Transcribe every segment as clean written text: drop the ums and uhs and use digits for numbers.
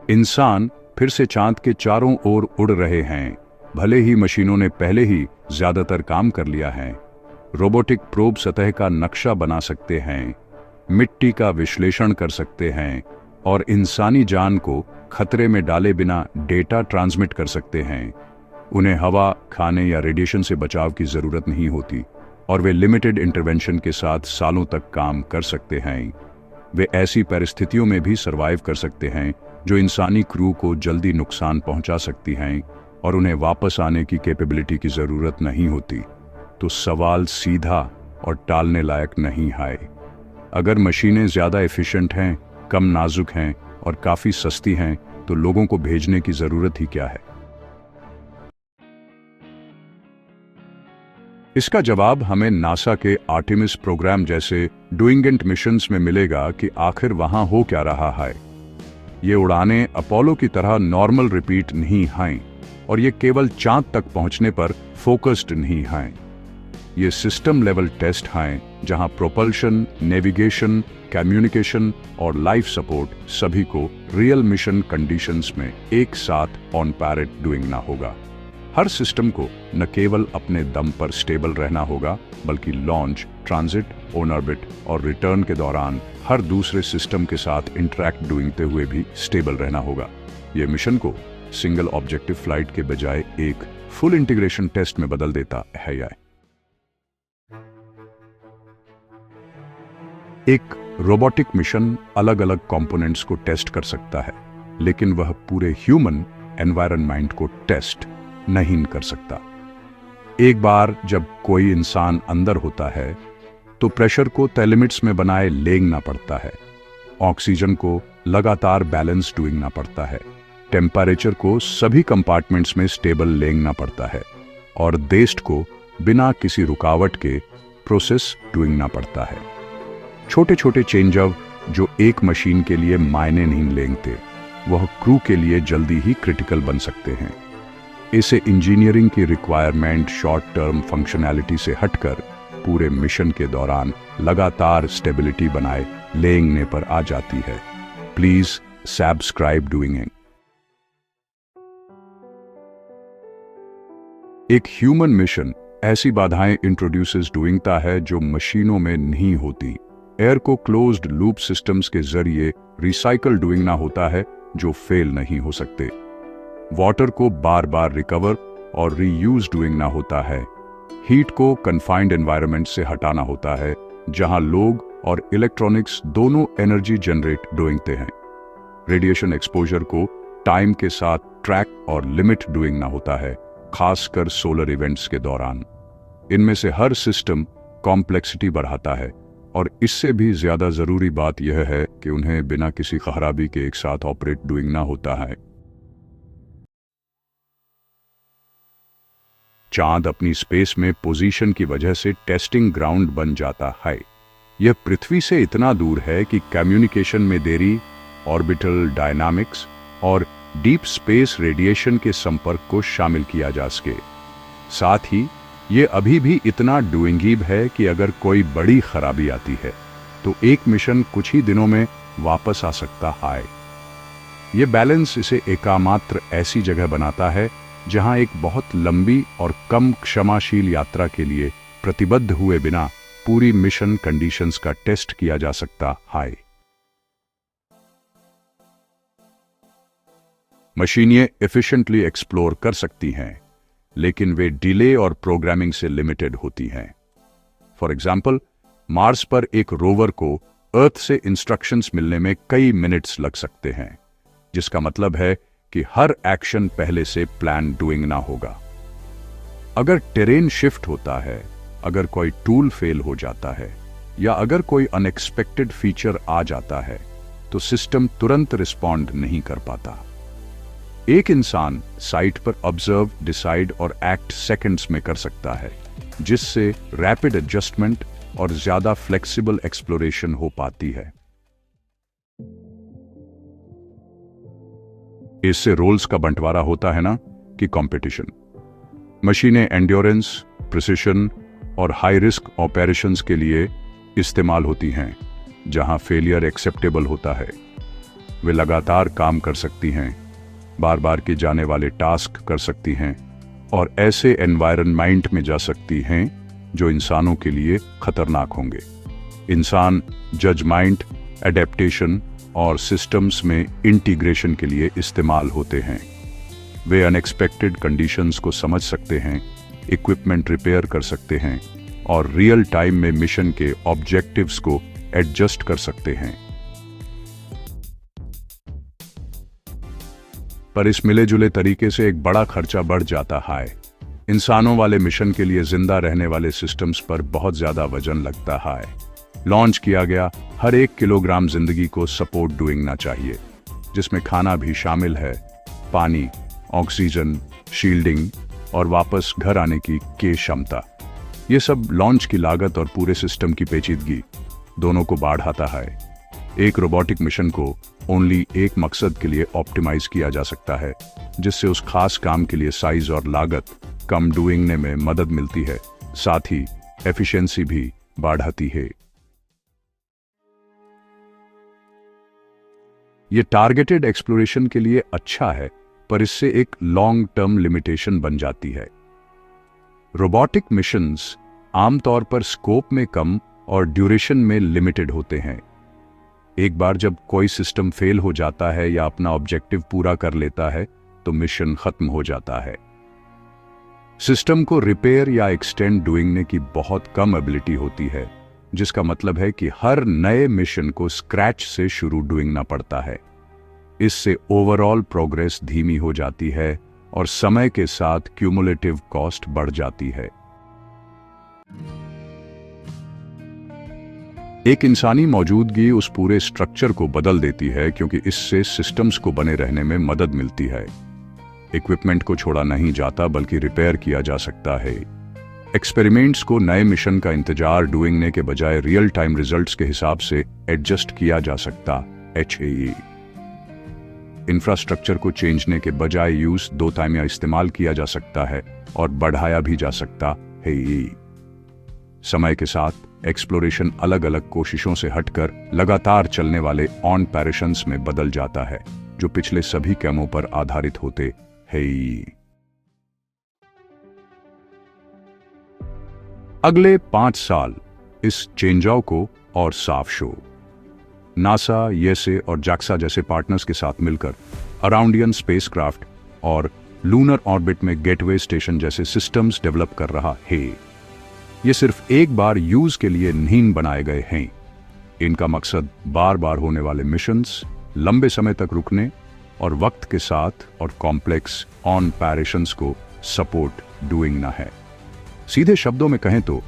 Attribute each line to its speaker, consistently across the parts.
Speaker 1: इंसान फिर से चांद के चारों ओर उड़ रहे हैं, भले ही मशीनों ने पहले ही ज्यादातर काम कर लिया है। रोबोटिक प्रोब सतह का नक्शा बना सकते हैं, मिट्टी का विश्लेषण कर सकते हैं और इंसानी जान को खतरे में डाले बिना डेटा ट्रांसमिट कर सकते हैं। उन्हें हवा, खाने या रेडिएशन से बचाव की जरूरत नहीं होती और वे लिमिटेड इंटरवेंशन के साथ सालों तक काम कर सकते हैं। वे ऐसी परिस्थितियों में भी सरवाइव कर सकते हैं जो इंसानी क्रू को जल्दी नुकसान पहुंचा सकती हैं और उन्हें वापस आने की कैपेबिलिटी की जरूरत नहीं होती। तो सवाल सीधा और टालने लायक नहीं है। अगर मशीनें ज्यादा एफिशिएंट हैं, कम नाजुक हैं और काफी सस्ती हैं, तो लोगों को भेजने की जरूरत ही क्या है? इसका जवाब हमें नासा के आर्टेमिस प्रोग्राम जैसे डूइंगेंट मिशंस में मिलेगा कि आखिर वहां हो क्या रहा है। ये उड़ानें अपोलो की तरह नॉर्मल रिपीट नहीं हैं और ये केवल चांद तक पहुंचने पर फोकस्ड नहीं हैं। ये सिस्टम लेवल टेस्ट हैं जहां प्रोपल्शन, नेविगेशन, कम्युनिकेशन और लाइफ सपोर्ट सभी को रियल मिशन कंडीशंस में एक साथ ऑन पैरेट डूइंगना होगा। हर सिस्टम को न केवल अपने दम पर स्टेबल रहना होगा, बल्कि लॉन्च, ट्रांजिट, ऑन ऑर्बिट और रिटर्न के दौरान हर दूसरे सिस्टम के साथ इंटरैक्ट डूइंगते हुए भी स्टेबल रहना होगा। यह मिशन को सिंगल ऑब्जेक्टिव फ्लाइट के बजाय एक फुल इंटीग्रेशन टेस्ट में बदल देता है। एक रोबोटिक मिशन अलग अलग कंपोनेंट्स को टेस्ट कर सकता है, लेकिन वह पूरे ह्यूमन एनवायरनमेंट को टेस्ट नहीं कर सकता। एक बार जब कोई इंसान अंदर होता है तो प्रेशर को तय लिमिट्स में बनाए लेंगना पड़ता है, ऑक्सीजन को लगातार बैलेंस डूइंगना पड़ता है, टेम्परेचर को सभी कंपार्टमेंट्स में स्टेबल लेंगना पड़ता है और देस्ट को बिना किसी रुकावट के प्रोसेस डूइंगना पड़ता है। छोटे छोटे चेंजअप जो एक मशीन के लिए मायने नहीं लेंगते, वह क्रू के लिए जल्दी ही क्रिटिकल बन सकते हैं। इसे इंजीनियरिंग की रिक्वायरमेंट शॉर्ट टर्म फंक्शनैलिटी से हटकर पूरे मिशन के दौरान लगातार स्टेबिलिटी बनाए लेंगने पर आ जाती है। Please subscribe doing. एक ह्यूमन मिशन ऐसी बाधाएं इंट्रोड्यूसेस डूइंगता है जो मशीनों में नहीं होती। एयर को क्लोज्ड लूप सिस्टम्स के जरिए रिसाइकल डूइंगना होता है जो फेल नहीं हो सकते। वाटर को बार बार रिकवर और रीयूज डूइंगना होता है। हीट को कन्फाइंड एनवायरनमेंट से हटाना होता है जहां लोग और इलेक्ट्रॉनिक्स दोनों एनर्जी जनरेट डूइंगते हैं। रेडिएशन एक्सपोजर को टाइम के साथ ट्रैक और लिमिट डूइंगना होता है, खासकर सोलर इवेंट्स के दौरान। इनमें से हर सिस्टम कॉम्प्लेक्सिटी बढ़ाता है और इससे भी ज्यादा जरूरी बात यह है कि उन्हें बिना किसी खराबी के एक साथ ऑपरेट डूइंगना होता है। चांद अपनी स्पेस में पोजीशन की वजह से टेस्टिंग ग्राउंड बन जाता है। यह पृथ्वी से इतना दूर है कि कम्युनिकेशन में देरी, ऑर्बिटल डायनामिक्स और डीप स्पेस रेडिएशन के संपर्क को शामिल किया जा सके। साथ ही यह अभी भी इतना डूइंगीब है कि अगर कोई बड़ी खराबी आती है तो एक मिशन कुछ ही दिनों में वापस आ सकता है। यह बैलेंस इसे एकमात्र ऐसी जगह बनाता है जहां एक बहुत लंबी और कम क्षमाशील यात्रा के लिए प्रतिबद्ध हुए बिना पूरी मिशन कंडीशंस का टेस्ट किया जा सकता है। मशीनें एफिशिएंटली एक्सप्लोर कर सकती हैं, लेकिन वे डिले और प्रोग्रामिंग से लिमिटेड होती हैं। फॉर एग्जाम्पल, मार्स पर एक रोवर को अर्थ से इंस्ट्रक्शंस मिलने में कई मिनट्स लग सकते हैं, जिसका मतलब है कि हर एक्शन पहले से प्लान डूइंग ना होगा। अगर टेरेन शिफ्ट होता है, अगर कोई टूल फेल हो जाता है या अगर कोई अनएक्सपेक्टेड फीचर आ जाता है, तो सिस्टम तुरंत रिस्पॉन्ड नहीं कर पाता। एक इंसान साइट पर ऑब्जर्व, डिसाइड और एक्ट सेकंड्स में कर सकता है, जिससे रैपिड एडजस्टमेंट और ज्यादा फ्लेक्सिबल एक्सप्लोरेशन हो पाती है। इससे रोल्स का बंटवारा होता है ना कि कंपटीशन। मशीनें एंड्योरेंस, प्रिसिशन और हाई रिस्क ऑपरेशंस के लिए इस्तेमाल होती हैं, जहां फेलियर एक्सेप्टेबल होता है। वे लगातार काम कर सकती हैं, बार बार किए जाने वाले टास्क कर सकती हैं और ऐसे एनवायरनमेंट में जा सकती हैं जो इंसानों के लिए खतरनाक होंगे। इंसान जजमेंट, एडेप्टेशन और सिस्टम्स में इंटीग्रेशन के लिए इस्तेमाल होते हैं। वे अनएक्सपेक्टेड कंडीशंस को समझ सकते हैं, इक्विपमेंट रिपेयर कर सकते हैं और रियल टाइम में मिशन के ऑब्जेक्टिव्स को एडजस्ट कर सकते हैं। पर इस मिले जुले तरीके से एक बड़ा खर्चा बढ़ जाता है। इंसानों वाले मिशन के लिए जिंदा रहने वाले सिस्टम्स पर बहुत ज्यादा वजन लगता है। लॉन्च किया गया हर 1 किलोग्राम जिंदगी को सपोर्ट डूइंग ना चाहिए, जिसमें खाना भी शामिल है, पानी, ऑक्सीजन, शील्डिंग और वापस घर आने की क्षमता। ये सब लॉन्च की लागत और पूरे सिस्टम की पेचीदगी दोनों को बढ़ाता है। एक रोबोटिक मिशन को ओनली एक मकसद के लिए ऑप्टिमाइज किया जा सकता है, जिससे उस खास काम के लिए साइज और लागत कम डूइंग में मदद मिलती है, साथ ही एफिशिएंसी भी बढ़ाती है। ये टारगेटेड एक्सप्लोरेशन के लिए अच्छा है, पर इससे एक लॉन्ग टर्म लिमिटेशन बन जाती है। रोबोटिक मिशंस आमतौर पर स्कोप में कम और ड्यूरेशन में लिमिटेड होते हैं। एक बार जब कोई सिस्टम फेल हो जाता है या अपना ऑब्जेक्टिव पूरा कर लेता है तो मिशन खत्म हो जाता है। सिस्टम को रिपेयर या एक्सटेंड डूइंग की बहुत कम एबिलिटी होती है, जिसका मतलब है कि हर नए मिशन को स्क्रैच से शुरू डूइंग पड़ता है। इससे ओवरऑल प्रोग्रेस धीमी हो जाती है और समय के साथ क्यूमुलेटिव कॉस्ट बढ़ जाती है। एक इंसानी मौजूदगी उस पूरे स्ट्रक्चर को बदल देती है, क्योंकि इससे सिस्टम्स को बने रहने में मदद मिलती है। इक्विपमेंट को छोड़ा नहीं जाता बल्कि रिपेयर किया जा सकता है। एक्सपेरिमेंट्स को नए मिशन का इंतजार डूइंग के बजाय रियल टाइम रिजल्ट्स के हिसाब से एडजस्ट किया जा सकता है। इंफ्रास्ट्रक्चर को चेंजने के बजाय यूज 2 टाइम या इस्तेमाल किया जा सकता है और बढ़ाया भी जा सकता है। समय के साथ एक्सप्लोरेशन अलग अलग कोशिशों से हटकर लगातार चलने वाले ऑन पैरेशंस में बदल जाता है, जो पिछले सभी कैमों पर आधारित होते हैं। अगले 5 साल इस चेंजाओ को और साफ शो नासा, येसे और जैक्सा जैसे पार्टनर्स के साथ मिलकर अराउंडियन स्पेसक्राफ्ट और लूनर ऑर्बिट में गेटवे स्टेशन जैसे सिस्टम्स डेवलप कर रहा है। ये सिर्फ एक बार यूज के लिए नहीं बनाए गए हैं। इनका मकसद बार बार होने वाले मिशंस, लंबे समय तक रुकने और वक्त के साथ और कॉम्प्लेक्स ऑन पैरेशंस को सपोर्ट डूइंग ना है। सीधे शब्दों में कहें तो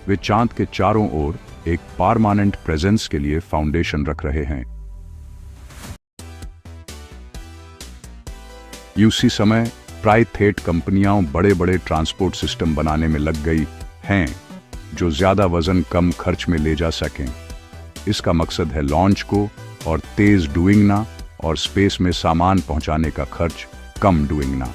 Speaker 1: वे चांद के चारों ओर एक परमानेंट प्रेजेंस के लिए फाउंडेशन रख रहे हैं। उसी समय प्राइवेट कंपनियां बड़े बड़े ट्रांसपोर्ट सिस्टम बनाने में लग गई हैं, जो ज्यादा वजन कम खर्च में ले जा सकें। इसका मकसद है लॉन्च को और तेज डूइंग ना और स्पेस में सामान पहुंचाने का खर्च कम डूइंग ना।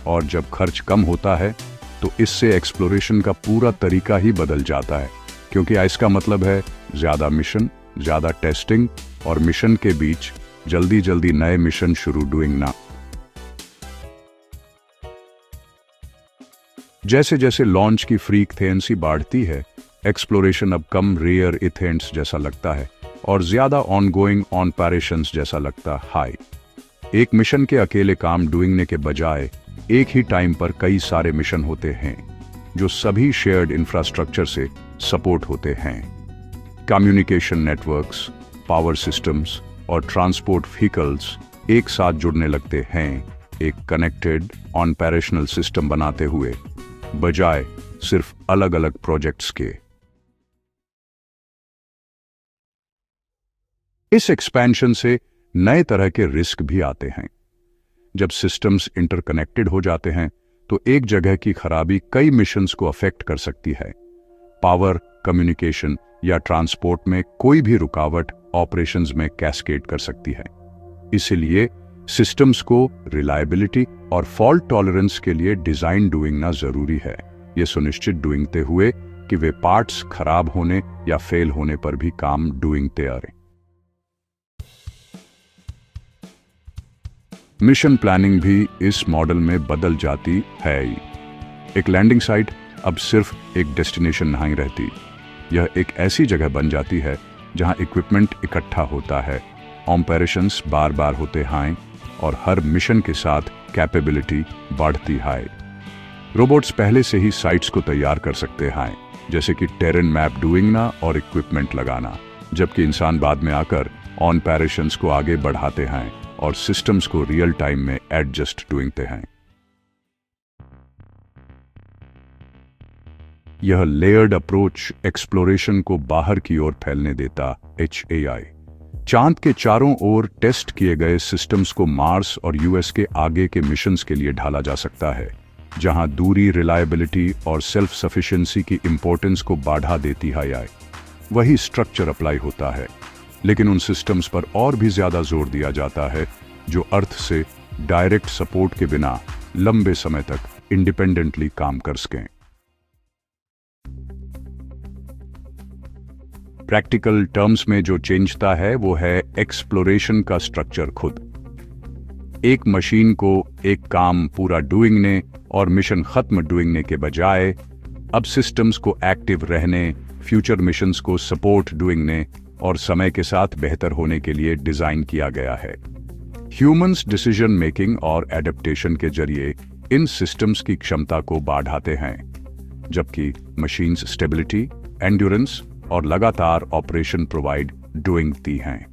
Speaker 1: और जब खर्च कम होता है तो इससे एक्सप्लोरेशन का पूरा तरीका ही बदल जाता है, क्योंकि इसका मतलब है ज्यादा मिशन, ज्यादा टेस्टिंग और मिशन के बीच जल्दी जल्दी नए मिशन शुरू डूइंग ना। जैसे जैसे लॉन्च की फ्रीक्वेंसी बढ़ती है, एक्सप्लोरेशन अब कम रेयर इवेंट्स जैसा लगता है और ज्यादा ऑनगोइंग ऑन पैरेशंस जैसा लगता है। एक मिशन के अकेले काम डूइंग के बजाय एक ही टाइम पर कई सारे मिशन होते हैं, जो सभी शेयर्ड इंफ्रास्ट्रक्चर से सपोर्ट होते हैं। कम्युनिकेशन नेटवर्क्स, पावर सिस्टम्स और ट्रांसपोर्ट व्हीकल्स एक साथ जुड़ने लगते हैं, एक कनेक्टेड ऑन पैरेशनल सिस्टम बनाते हुए, बजाय सिर्फ अलग अलग प्रोजेक्ट्स के। इस एक्सपेंशन से नए तरह के रिस्क भी आते हैं। जब सिस्टम्स इंटरकनेक्टेड हो जाते हैं तो एक जगह की खराबी कई मिशंस को अफेक्ट कर सकती है। पावर, कम्युनिकेशन या ट्रांसपोर्ट में कोई भी रुकावट ऑपरेशंस में कैस्केड कर सकती है। इसलिए सिस्टम्स को रिलायबिलिटी और फॉल्ट टॉलरेंस के लिए डिजाइन डूइंग जरूरी है, ये सुनिश्चित डूइंगते हुए कि वे पार्ट्स खराब होने या फेल होने पर भी काम डूइंगते आ रहे। मिशन प्लानिंग भी इस मॉडल में बदल जाती है। एक लैंडिंग साइट अब सिर्फ एक डेस्टिनेशन नहीं रहती, यह एक ऐसी जगह बन जाती है जहां इक्विपमेंट इकट्ठा होता है, ऑपरेशंस बार बार होते हैं और हर मिशन के साथ कैपेबिलिटी बढ़ती है। रोबोट्स पहले से ही साइट्स को तैयार कर सकते हैं, जैसे कि टेरेन मैप डूइंगना और इक्विपमेंट लगाना, जबकि इंसान बाद में आकर ऑपरेशंस को आगे बढ़ाते हैं और सिस्टम्स को रियल टाइम में एडजस्ट डूइंगते हैं। यह लेयर्ड अप्रोच एक्सप्लोरेशन को बाहर की ओर फैलने देता HAI। चांद के चारों ओर टेस्ट किए गए सिस्टम्स को मार्स और यूएस के आगे के मिशंस के लिए ढाला जा सकता है, जहां दूरी, रिलायबिलिटी और सेल्फ सफिशिएंसी की इंपॉर्टेंस को बढ़ा देती है। वही स्ट्रक्चर अप्लाई होता है, लेकिन उन सिस्टम्स पर और भी ज्यादा जोर दिया जाता है जो अर्थ से डायरेक्ट सपोर्ट के बिना लंबे समय तक इंडिपेंडेंटली काम कर सकें। प्रैक्टिकल टर्म्स में जो चेंजता है वो है एक्सप्लोरेशन का स्ट्रक्चर खुद। एक मशीन को एक काम पूरा डूइंगने और मिशन खत्म डूइंगने के बजाय अब सिस्टम्स को एक्टिव रहने, फ्यूचर मिशंस को सपोर्ट डूइंगने और समय के साथ बेहतर होने के लिए डिजाइन किया गया है। ह्यूमंस डिसीजन मेकिंग और एडेप्टेशन के जरिए इन सिस्टम्स की क्षमता को बढ़ाते हैं, जबकि मशीन्स स्टेबिलिटी, एंड्योरेंस और लगातार ऑपरेशन प्रोवाइड डूइंगती हैं।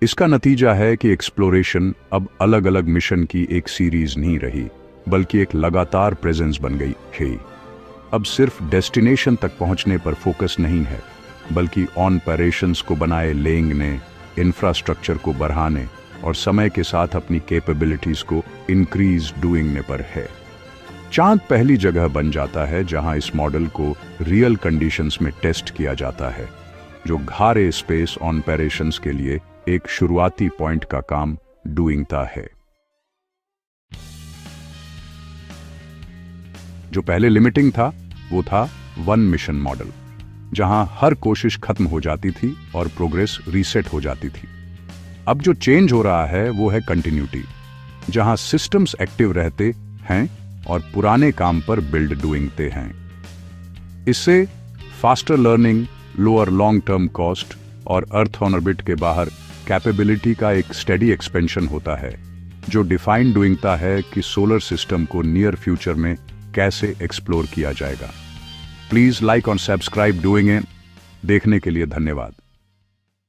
Speaker 1: इसका नतीजा है कि एक्सप्लोरेशन अब अलग अलग मिशन की एक सीरीज नहीं रही, बल्कि एक लगातार प्रेजेंस बन गई है। अब सिर्फ डेस्टिनेशन तक पहुंचने पर फोकस नहीं है, बल्कि ऑपरेशंस को बनाए लेंगने, इंफ्रास्ट्रक्चर को बढ़ाने और समय के साथ अपनी कैपेबिलिटीज को इंक्रीज डूइंगने पर है। चांद पहली जगह बन जाता है जहां इस मॉडल को रियल कंडीशंस में टेस्ट किया जाता है, जो गहरे स्पेस ऑपरेशंस के लिए एक शुरुआती पॉइंट का काम डूइंगता है। जो पहले लिमिटिंग था वो था वन मिशन मॉडल, जहां हर कोशिश खत्म हो जाती थी और प्रोग्रेस रीसेट हो जाती थी। अब जो चेंज हो रहा है वो है कंटिन्यूटी, जहां सिस्टम्स एक्टिव रहते हैं और पुराने काम पर बिल्ड डूइंगते हैं। इससे faster learning, lower long term cost और अर्थ ऑर्बिट के बाहर कैपेबिलिटी का एक स्टेडी एक्सपेंशन होता है, जो डिफाइन डूइंगता है कि सोलर सिस्टम को नियर फ्यूचर में कैसे एक्सप्लोर किया जाएगा। प्लीज लाइक और सब्सक्राइब डूइंग इट। देखने के लिए धन्यवाद।